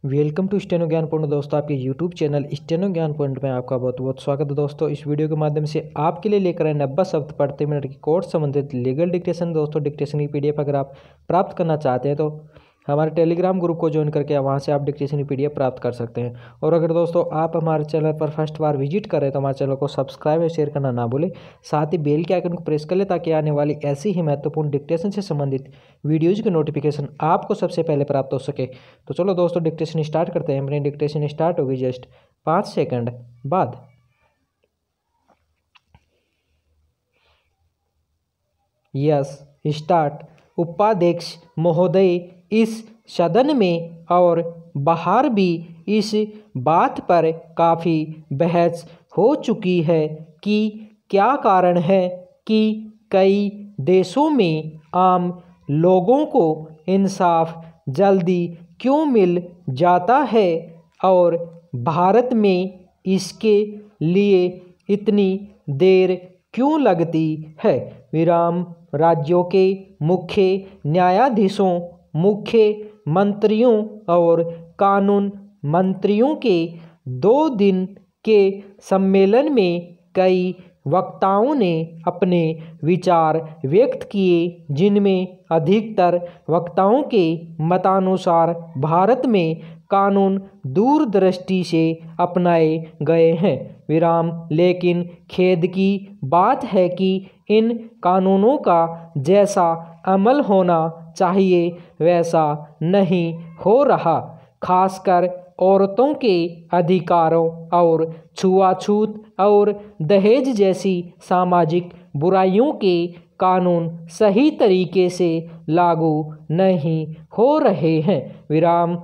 Welcome to steno ज्ञान point दोस्तों, आपके यूट्यूब चैनल स्टेनो ज्ञान पॉइंट में आपका बहुत बहुत स्वागत है। दोस्तों इस वीडियो के माध्यम से आपके लिए लेकर आए 90 शब्द प्रति मिनट की कोर्स संबंधित लीगल डिक्टेशन। दोस्तों डिक्टेशन की पीडीएफ अगर आप प्राप्त करना चाहते हैं तो हमारे टेलीग्राम ग्रुप को ज्वाइन करके वहाँ से आप डिक्टेशन की पीडीएफ प्राप्त कर सकते हैं। और अगर दोस्तों आप हमारे चैनल पर फर्स्ट बार विजिट करें तो हमारे चैनल को सब्सक्राइब और शेयर करना ना भूलें। साथ ही बेल के आइकन को प्रेस कर लें ताकि आने वाली ऐसी ही महत्वपूर्ण डिक्टेशन से संबंधित वीडियोज़ की नोटिफिकेशन आपको सबसे पहले प्राप्त हो सके। तो चलो दोस्तों डिक्टेशन स्टार्ट करते हैं। अपनी डिक्टेशन स्टार्ट होगी जस्ट 5 सेकंड बाद। Yes start. उपाध्यक्ष महोदय, इस सदन में और बाहर भी इस बात पर काफ़ी बहस हो चुकी है कि क्या कारण है कि कई देशों में आम लोगों को इंसाफ जल्दी क्यों मिल जाता है और भारत में इसके लिए इतनी देर क्यों लगती है। विराम। राज्यों के मुख्य न्यायाधीशों, मुख्य मंत्रियों और कानून मंत्रियों के 2 दिन के सम्मेलन में कई वक्ताओं ने अपने विचार व्यक्त किए, जिनमें अधिकतर वक्ताओं के मतानुसार भारत में कानून दूरदृष्टि से अपनाए गए हैं। विराम। लेकिन खेद की बात है कि इन कानूनों का जैसा अमल होना चाहिए वैसा नहीं हो रहा। खासकर औरतों के अधिकारों और छुआछूत और दहेज जैसी सामाजिक बुराइयों के कानून सही तरीके से लागू नहीं हो रहे हैं। विराम।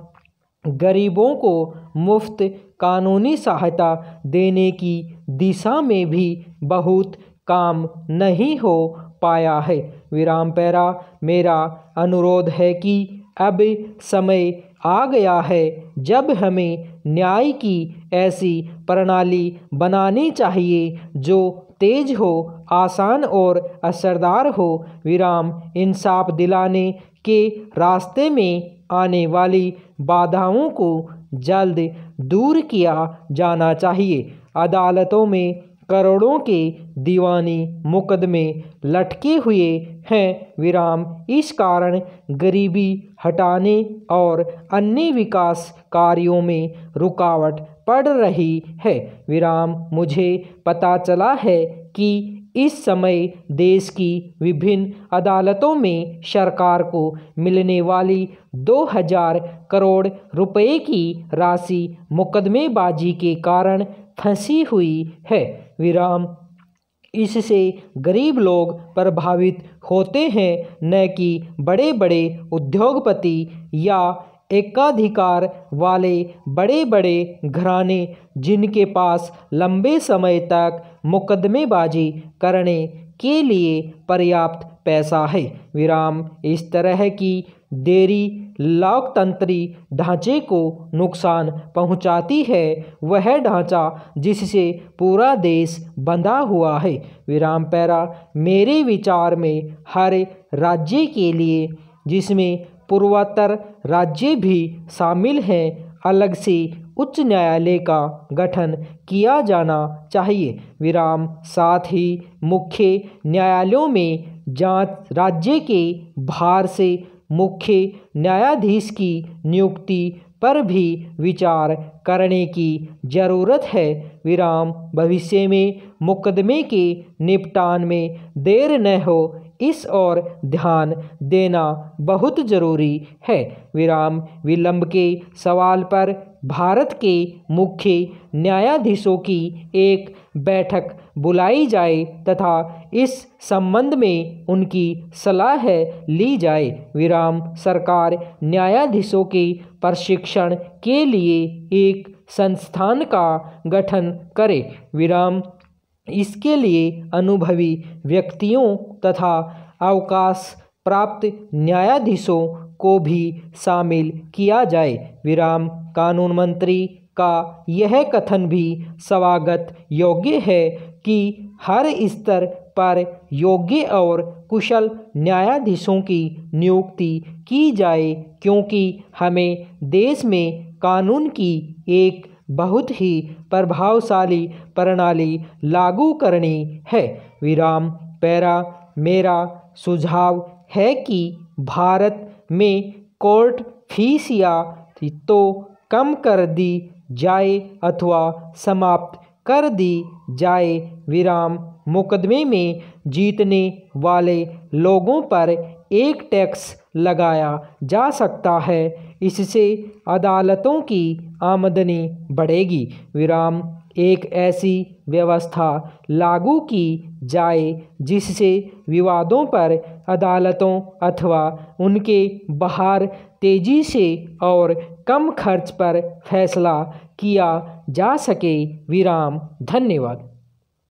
गरीबों को मुफ्त कानूनी सहायता देने की दिशा में भी बहुत काम नहीं हो पाया है। विराम पैरा। मेरा अनुरोध है कि अब समय आ गया है जब हमें न्याय की ऐसी प्रणाली बनानी चाहिए जो तेज हो, आसान और असरदार हो। विराम। इंसाफ दिलाने के रास्ते में आने वाली बाधाओं को जल्द दूर किया जाना चाहिए। अदालतों में करोड़ों के दीवानी मुकदमे लटके हुए हैं। विराम। इस कारण गरीबी हटाने और अन्य विकास कार्यों में रुकावट पड़ रही है। विराम। मुझे पता चला है कि इस समय देश की विभिन्न अदालतों में सरकार को मिलने वाली 2000 करोड़ रुपए की राशि मुकदमेबाजी के कारण फंसी हुई है। विराम। इससे गरीब लोग प्रभावित होते हैं, न कि बड़े बड़े उद्योगपति या एकाधिकार वाले बड़े बड़े घराने जिनके पास लंबे समय तक मुकदमेबाजी करने के लिए पर्याप्त पैसा है। विराम। इस तरह की देरी लोकतंत्री ढांचे को नुकसान पहुंचाती है, वह ढांचा जिससे पूरा देश बंधा हुआ है। विराम पैरा। मेरे विचार में हर राज्य के लिए, जिसमें पूर्वोत्तर राज्य भी शामिल हैं, अलग से उच्च न्यायालय का गठन किया जाना चाहिए। विराम। साथ ही मुख्य न्यायालयों में जांच राज्य के बाहर से मुख्य न्यायाधीश की नियुक्ति पर भी विचार करने की जरूरत है। विराम। भविष्य में मुकदमे के निपटान में देर न हो, इस ओर ध्यान देना बहुत ज़रूरी है। विराम। विलंब के सवाल पर भारत के मुख्य न्यायाधीशों की एक बैठक बुलाई जाए तथा इस संबंध में उनकी सलाह ली जाए। विराम। सरकार न्यायाधीशों के प्रशिक्षण के लिए एक संस्थान का गठन करे। विराम। इसके लिए अनुभवी व्यक्तियों तथा अवकाश प्राप्त न्यायाधीशों को भी शामिल किया जाए। विराम। कानून मंत्री का यह कथन भी स्वागत योग्य है कि हर स्तर पर योग्य और कुशल न्यायाधीशों की नियुक्ति की जाए, क्योंकि हमें देश में कानून की एक बहुत ही प्रभावशाली प्रणाली लागू करनी है। विराम पैरा मेरा सुझाव है कि भारत में कोर्ट फीस या तो कम कर दी जाए अथवा समाप्त कर दी जाए। विराम मुकदमे में जीतने वाले लोगों पर एक टैक्स लगाया जा सकता है। इससे अदालतों की आमदनी बढ़ेगी। विराम एक ऐसी व्यवस्था लागू की जाए जिससे विवादों पर अदालतों अथवा उनके बाहर तेजी से और कम खर्च पर फैसला किया जा सके। विराम धन्यवाद।